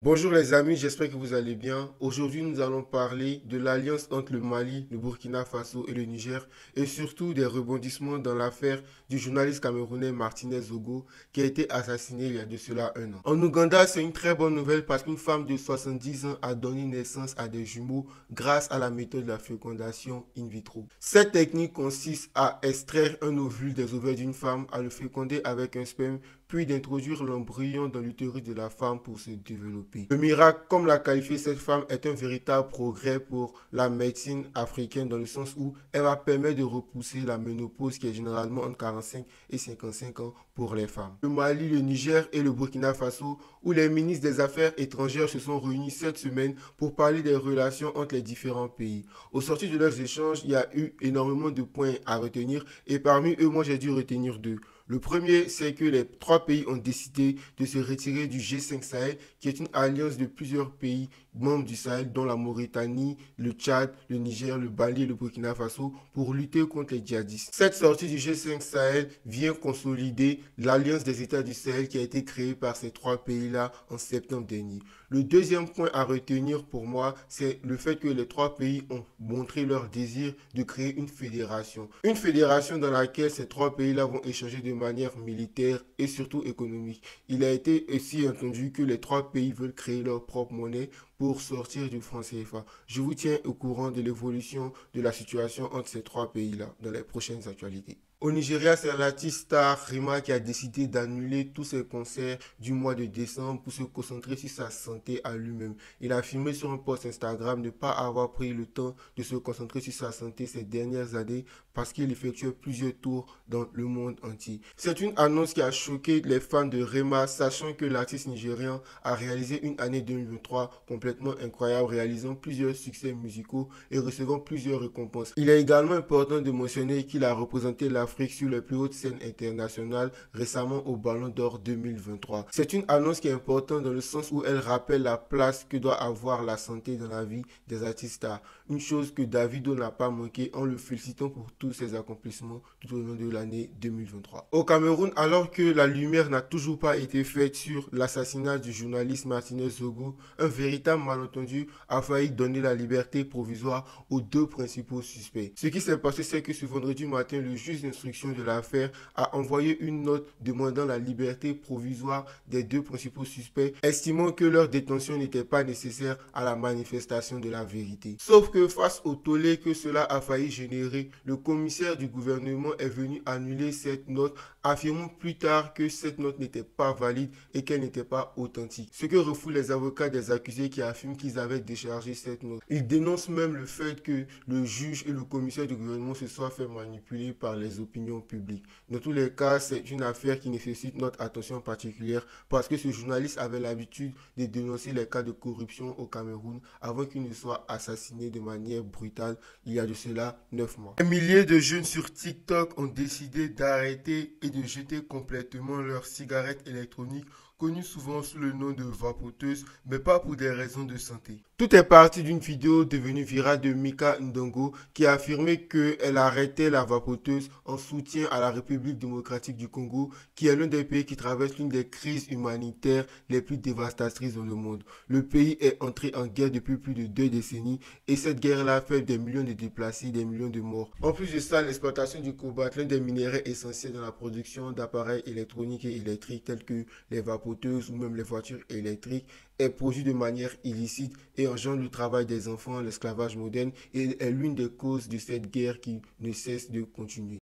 Bonjour les amis, j'espère que vous allez bien. Aujourd'hui, nous allons parler de l'alliance entre le Mali, le Burkina Faso et le Niger et surtout des rebondissements dans l'affaire du journaliste camerounais Martinez Zogo qui a été assassiné il y a de cela un an. En Ouganda, c'est une très bonne nouvelle parce qu'une femme de 70 ans a donné naissance à des jumeaux grâce à la méthode de la fécondation in vitro. Cette technique consiste à extraire un ovule des ovaires d'une femme, à le féconder avec un sperme puis d'introduire l'embryon dans l'utérus de la femme pour se développer. Le miracle, comme l'a qualifié cette femme, est un véritable progrès pour la médecine africaine dans le sens où elle va permettre de repousser la ménopause qui est généralement entre 45 et 55 ans pour les femmes. Le Mali, le Niger et le Burkina Faso, où les ministres des Affaires étrangères se sont réunis cette semaine pour parler des relations entre les différents pays. Au sortir de leurs échanges, il y a eu énormément de points à retenir et parmi eux, moi j'ai dû retenir deux. Le premier, c'est que les trois pays ont décidé de se retirer du G5 Sahel, qui est une alliance de plusieurs pays membres du Sahel, dont la Mauritanie, le Tchad, le Niger, le Mali et le Burkina Faso, pour lutter contre les djihadistes. Cette sortie du G5 Sahel vient consolider l'alliance des États du Sahel qui a été créée par ces trois pays-là en septembre dernier. Le deuxième point à retenir pour moi, c'est le fait que les trois pays ont montré leur désir de créer une fédération. Une fédération dans laquelle ces trois pays-là vont échanger de manière militaire et surtout économique. Il a été aussi entendu que les trois pays veulent créer leur propre monnaie pour sortir du franc CFA. Je vous tiens au courant de l'évolution de la situation entre ces trois pays-là dans les prochaines actualités. Au Nigeria, c'est l'artiste star Rema qui a décidé d'annuler tous ses concerts du mois de décembre pour se concentrer sur sa santé à lui-même. Il a affirmé sur un post Instagram ne pas avoir pris le temps de se concentrer sur sa santé ces dernières années parce qu'il effectuait plusieurs tours dans le monde entier. C'est une annonce qui a choqué les fans de Rema, sachant que l'artiste nigérian a réalisé une année 2023 complètement incroyable, réalisant plusieurs succès musicaux et recevant plusieurs récompenses. Il est également important de mentionner qu'il a représenté l'Afrique sur les plus hautes scènes internationales récemment au Ballon d'Or 2023. C'est une annonce qui est importante dans le sens où elle rappelle la place que doit avoir la santé dans la vie des artistes stars. Une chose que Davido n'a pas manqué en le félicitant pour tous ses accomplissements tout au long de l'année 2023. Au Cameroun, alors que la lumière n'a toujours pas été faite sur l'assassinat du journaliste Martinez Zogo, un véritable malentendu a failli donner la liberté provisoire aux deux principaux suspects. Ce qui s'est passé, c'est que ce vendredi matin, le juge d'instruction de l'affaire a envoyé une note demandant la liberté provisoire des deux principaux suspects, estimant que leur détention n'était pas nécessaire à la manifestation de la vérité. Sauf que face au tollé que cela a failli générer, le commissaire du gouvernement est venu annuler cette note, affirmant plus tard que cette note n'était pas valide et qu'elle n'était pas authentique. Ce que refoulent les avocats des accusés qui affirment qu'ils avaient déchargé cette note. Ils dénoncent même le fait que le juge et le commissaire du gouvernement se soient fait manipuler par les opinions publiques. Dans tous les cas, c'est une affaire qui nécessite notre attention particulière parce que ce journaliste avait l'habitude de dénoncer les cas de corruption au Cameroun avant qu'il ne soit assassiné de manière brutale il y a de cela 9 mois. Des milliers de jeunes sur TikTok ont décidé d'arrêter et de jeter complètement leurs cigarettes électroniques connues souvent sous le nom de vapoteuses, mais pas pour des raisons de santé. Tout est parti d'une vidéo devenue virale de Mika Ndongo qui a affirmé qu'elle arrêtait la vapoteuse en soutien à la République démocratique du Congo, qui est l'un des pays qui traverse l'une des crises humanitaires les plus dévastatrices dans le monde. Le pays est entré en guerre depuis plus de 2 décennies et cette guerre-là a fait des millions de déplacés, des millions de morts. En plus de ça, l'exploitation du cobalt, l'un des minéraux essentiels dans la production d'appareils électroniques et électriques tels que les vapoteuses ou même les voitures électriques, est produit de manière illicite et engendre le travail des enfants, l'esclavage moderne et est l'une des causes de cette guerre qui ne cesse de continuer.